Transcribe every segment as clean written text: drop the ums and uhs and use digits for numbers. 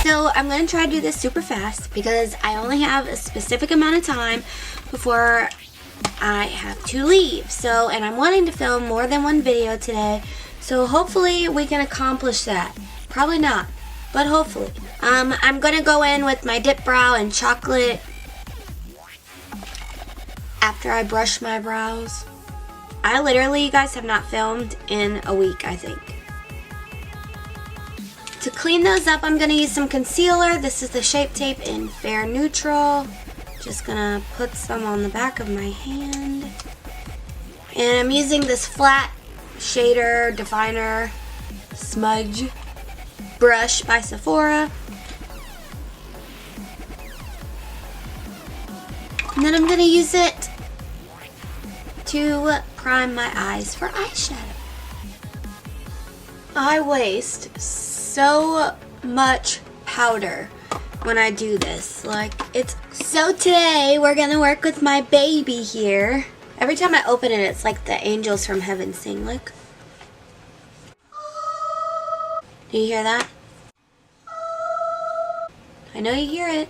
So I'm going to try to do this super fast because I only have a specific amount of time before I have to leave. So, and I'm wanting to film more than one video today. So hopefully we can accomplish that. Probably not, but hopefully. I'm going to go in with my dip brow and chocolate after I brush my brows. I literally, you guys, have not filmed in a week, I think. To clean those up, I'm going to use some concealer. This is the Shape Tape in Fair Neutral. Just going to put some on the back of my hand. And I'm using this flat shader, definer, smudge brush by Sephora. And then I'm going to use it to prime my eyes for eyeshadow. I waste so much powder when I do this. Like, it's so today we're gonna work with my baby here. Every time I open it, it's like the angels from heaven sing. Like, do you hear that? I know you hear it.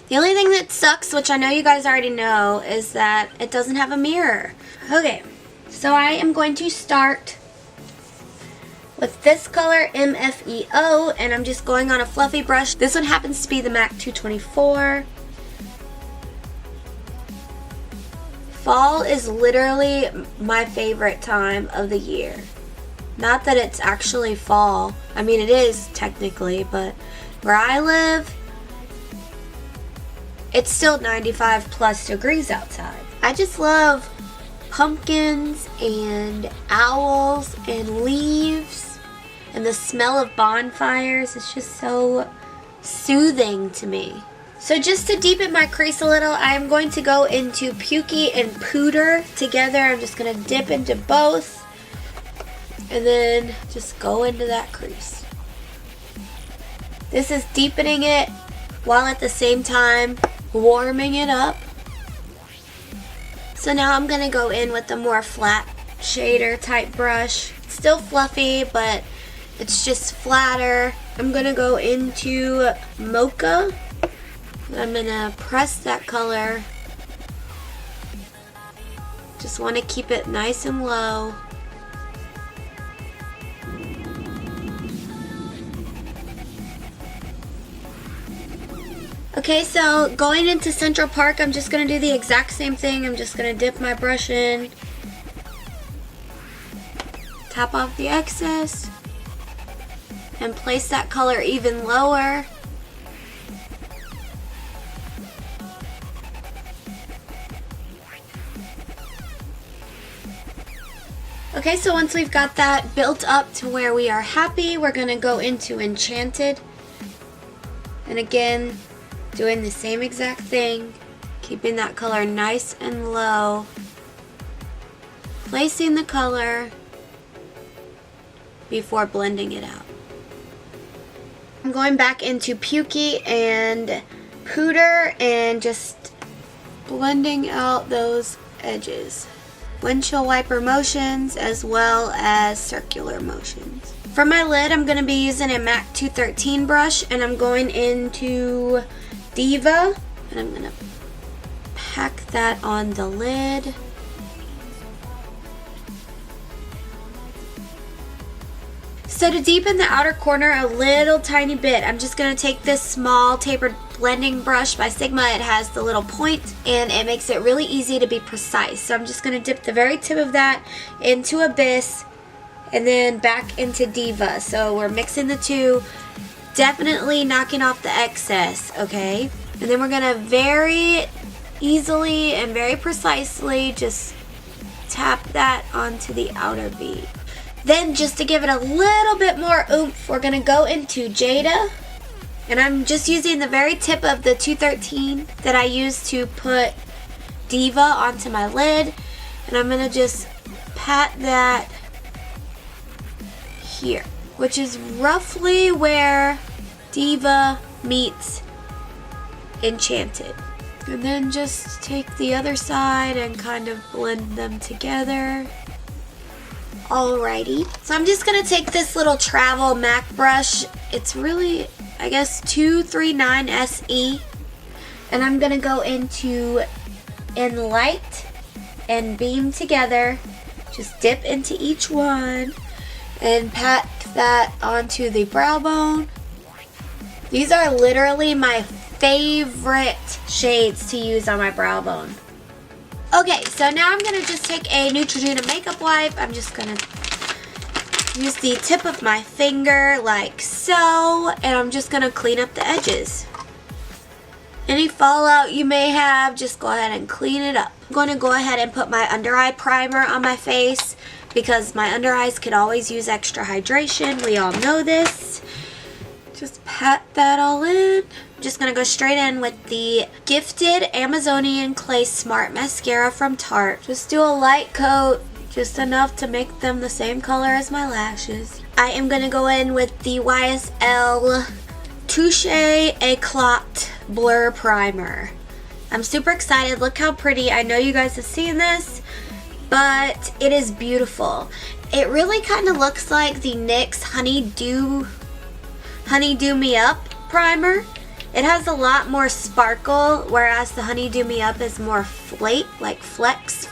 The only thing that sucks, which I know you guys already know, is that it doesn't have a mirror. Okay, so I am going to start with this color, MFEO, and I'm just going on a fluffy brush. This one happens to be the MAC 224. Fall is literally my favorite time of the year. Not that it's actually fall. I mean, it is technically, but where I live, it's still 95 plus degrees outside. I just love pumpkins and owls and leaves and the smell of bonfires. It's just so soothing to me. So just to deepen my crease a little, I am going to go into Pukey and Pooter together. I'm just going to dip into both and then just go into that crease. This is deepening it while at the same time warming it up. So now I'm gonna go in with the more flat shader type brush. It's still fluffy, but it's just flatter. I'm gonna go into Mocha. I'm gonna press that color. Just want to keep it nice and low. Okay, so going into Central Park, I'm just going to do the exact same thing. I'm just going to dip my brush in, tap off the excess, and place that color even lower. Okay, so once we've got that built up to where we are happy, we're going to go into Enchanted. And again, doing the same exact thing, keeping that color nice and low, placing the color before blending it out. I'm going back into Pukey and Pooter and just blending out those edges. Windshield wiper motions as well as circular motions. For my lid, I'm going to be using a MAC 213 brush, and I'm going into Diva, and I'm going to pack that on the lid. So to deepen the outer corner a little tiny bit, I'm just going to take this small tapered blending brush by Sigma. It has the little point and it makes it really easy to be precise. So I'm just going to dip the very tip of that into Abyss and then back into Diva. So we're mixing the two, definitely knocking off the excess, okay? And then we're going to very easily and very precisely just tap that onto the outer V. Then just to give it a little bit more oomph, we're going to go into Jada. And I'm just using the very tip of the 213 that I used to put Diva onto my lid. And I'm going to just pat that here, which is roughly where Diva meets Enchanted. And then just take the other side and kind of blend them together. Alrighty. So I'm just going to take this little travel MAC brush. It's really, I guess, 239 SE. And I'm going to go into Enlight and Beam together. Just dip into each one and pat that onto the brow bone. These are literally my favorite shades to use on my brow bone. Okay, so now I'm going to just take a Neutrogena makeup wipe. I'm just going to use the tip of my finger like so, and I'm just going to clean up the edges. Any fallout you may have, just go ahead and clean it up. I'm going to go ahead and put my under eye primer on my face because my under eyes could always use extra hydration. We all know this. Just pat that all in. I'm just going to go straight in with the Gifted Amazonian Clay Smart Mascara from Tarte. Just do a light coat, just enough to make them the same color as my lashes. I am going to go in with the YSL Touche Eclat Blur Primer. I'm super excited. Look how pretty. I know you guys have seen this, but it is beautiful. It really kind of looks like the NYX Honeydew Me Up primer. It has a lot more sparkle, whereas the Honeydew Me Up is more flake, like flakes.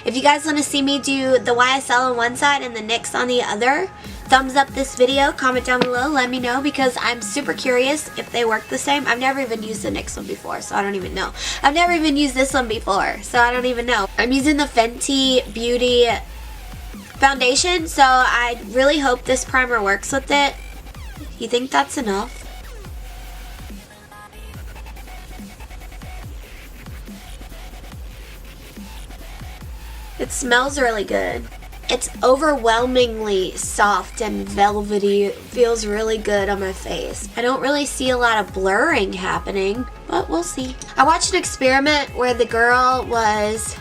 If you guys want to see me do the YSL on one side and the NYX on the other, thumbs up this video, comment down below, let me know, because I'm super curious if they work the same. I've never even used the NYX one before, so I don't even know. I've never even used this one before, so I don't even know. I'm using the Fenty Beauty foundation, so I really hope this primer works with it. You think that's enough? It smells really good. It's overwhelmingly soft and velvety. It feels really good on my face. I don't really see a lot of blurring happening, but we'll see. I watched an experiment where the girl was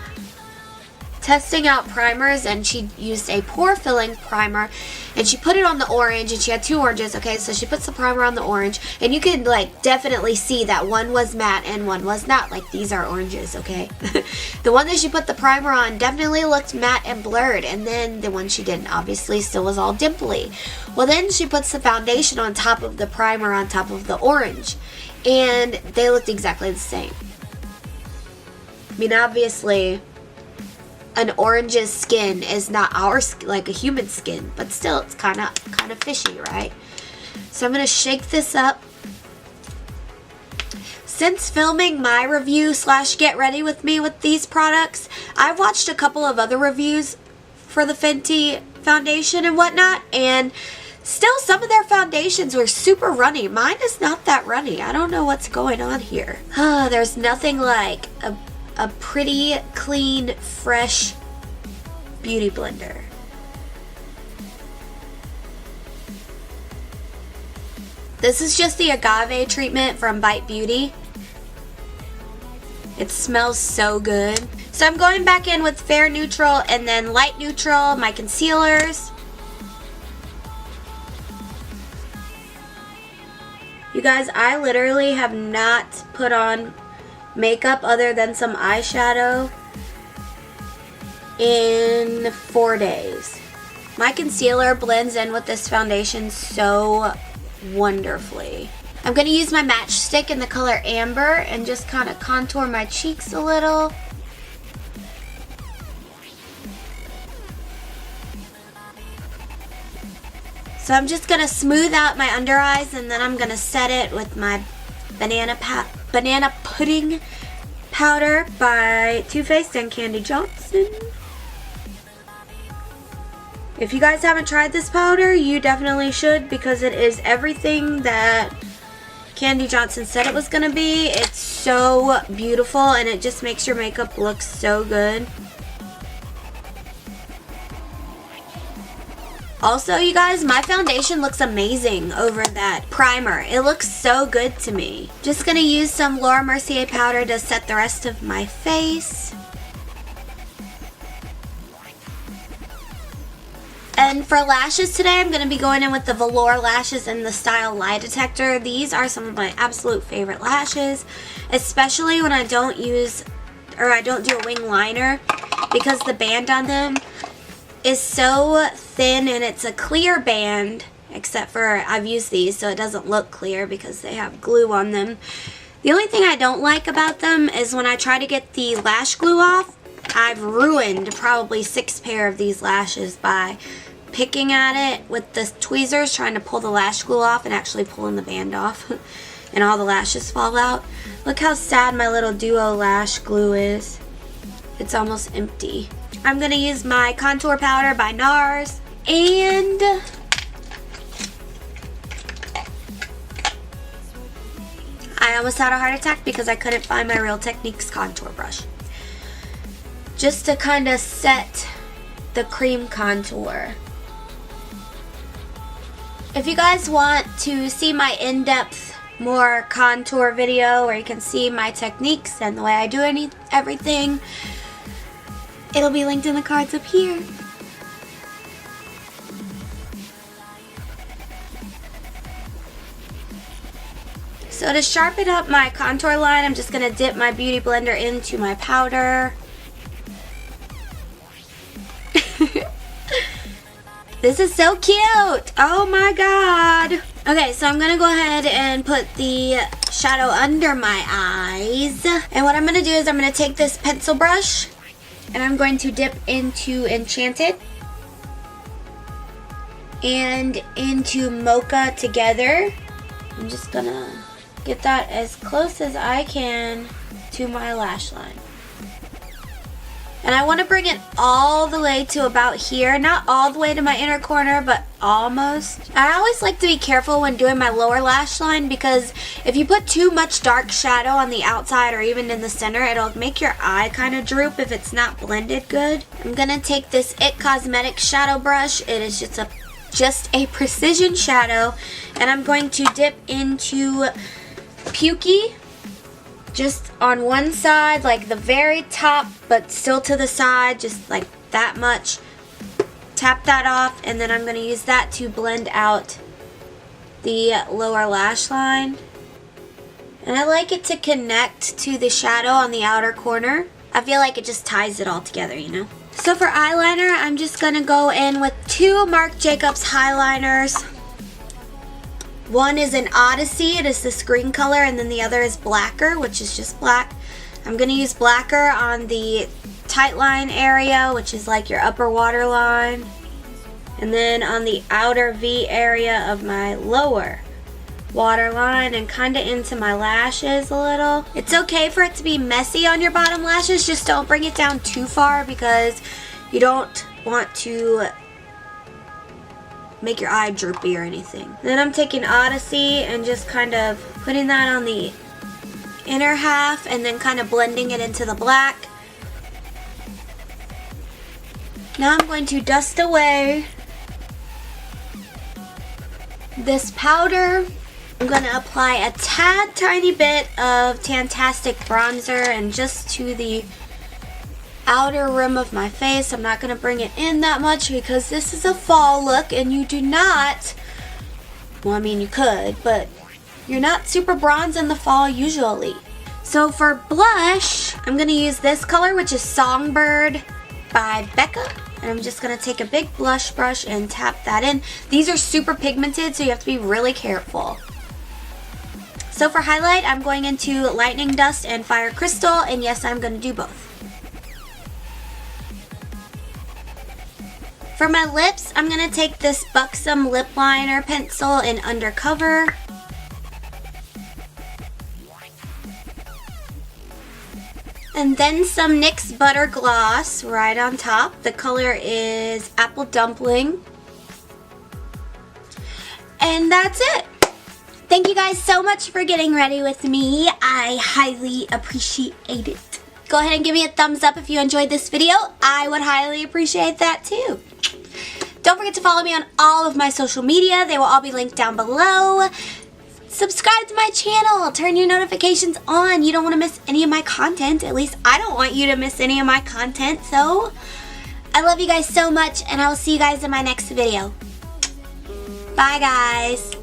testing out primers, and she used a pore filling primer and she put it on the orange, and she had two oranges. Okay, so she puts the primer on the orange, and you can like definitely see that one was matte and one was not. Like, these are oranges, okay? The one that she put the primer on definitely looked matte and blurred, and then the one she didn't obviously still was all dimply. Well, then she puts the foundation on top of the primer on top of the orange, and they looked exactly the same. I mean, obviously an orange's skin is not our like a human skin, but still it's kind of fishy, right? So I'm gonna shake this up. Since filming my review / get ready with me with these products, I've watched a couple of other reviews for the Fenty foundation and whatnot, and still some of their foundations were super runny. Mine is not that runny. I don't know what's going on here. There's nothing like a pretty, clean, fresh beauty blender. This is just the agave treatment from Bite Beauty. It smells so good. So I'm going back in with Fair Neutral and then Light Neutral, my concealers. You guys, I literally have not put on makeup other than some eyeshadow in 4 days. My concealer blends in with this foundation so wonderfully. I'm going to use my matchstick in the color Amber and just kind of contour my cheeks a little. So I'm just going to smooth out my under eyes, and then I'm going to set it with my Banana Pudding Powder by Too Faced and Candy Johnson. If you guys haven't tried this powder, you definitely should, because it is everything that Candy Johnson said it was going to be. It's so beautiful, and it just makes your makeup look so good. Also, you guys, my foundation looks amazing over that primer. It looks so good to me. Just gonna use some Laura Mercier powder to set the rest of my face. And for lashes today, I'm gonna be going in with the Velour lashes in the style Lie Detector. These are some of my absolute favorite lashes, especially when I don't do a wing liner, because the band on them is so thin and it's a clear band, except for I've used these so it doesn't look clear because they have glue on them. The only thing I don't like about them is when I try to get the lash glue off, I've ruined probably 6 pair of these lashes by picking at it with the tweezers, trying to pull the lash glue off and actually pulling the band off. And all the lashes fall out. Look how sad my little duo lash glue is. It's almost empty. I'm going to use my contour powder by NARS. And I almost had a heart attack because I couldn't find my Real Techniques contour brush. Just to kind of set the cream contour. If you guys want to see my in-depth, more contour video where you can see my techniques and the way I do everything, it'll be linked in the cards up here. So to sharpen up my contour line, I'm just going to dip my beauty blender into my powder. This is so cute! Oh my god! Okay, so I'm gonna go ahead and put the shadow under my eyes. And what I'm gonna do is I'm gonna take this pencil brush and I'm going to dip into Enchanted and into Mocha together. I'm just gonna get that as close as I can to my lash line. And I want to bring it all the way to about here. Not all the way to my inner corner, but almost. I always like to be careful when doing my lower lash line because if you put too much dark shadow on the outside or even in the center, it'll make your eye kind of droop if it's not blended good. I'm going to take this IT Cosmetics shadow brush. It is just a precision shadow. And I'm going to dip into Pukey. Just on one side, like the very top, but still to the side, just like that much. Tap that off, and then I'm going to use that to blend out the lower lash line. And I like it to connect to the shadow on the outer corner. I feel like it just ties it all together, you know? So for eyeliner, I'm just going to go in with 2 Marc Jacobs highliners. One is an Odyssey, it is this green color, and then the other is Blacker, which is just black. I'm going to use Blacker on the tight line area, which is like your upper waterline. And then on the outer V area of my lower waterline and kind of into my lashes a little. It's okay for it to be messy on your bottom lashes, just don't bring it down too far because you don't want to make your eye droopy or anything. Then I'm taking Odyssey and just kind of putting that on the inner half and then kind of blending it into the black. Now I'm going to dust away this powder. I'm going to apply a tad tiny bit of Tantastic bronzer and just to the outer rim of my face. I'm not going to bring it in that much because this is a fall look and you do not, well I mean you could, but you're not super bronze in the fall usually. So for blush, I'm going to use this color, which is Songbird by Becca. And I'm just going to take a big blush brush and tap that in. These are super pigmented, so you have to be really careful. So for highlight, I'm going into Lightning Dust and Fire Crystal, and yes, I'm going to do both. For my lips, I'm going to take this Buxom lip liner pencil in Undercover. And then some NYX Butter Gloss right on top. The color is Apple Dumpling. And that's it. Thank you guys so much for getting ready with me. I highly appreciate it. Go ahead and give me a thumbs up if you enjoyed this video. I would highly appreciate that too. Don't forget to follow me on all of my social media. They will all be linked down below. Subscribe to my channel. Turn your notifications on. You don't want to miss any of my content. At least I don't want you to miss any of my content. So, I love you guys so much, and I will see you guys in my next video. Bye, guys.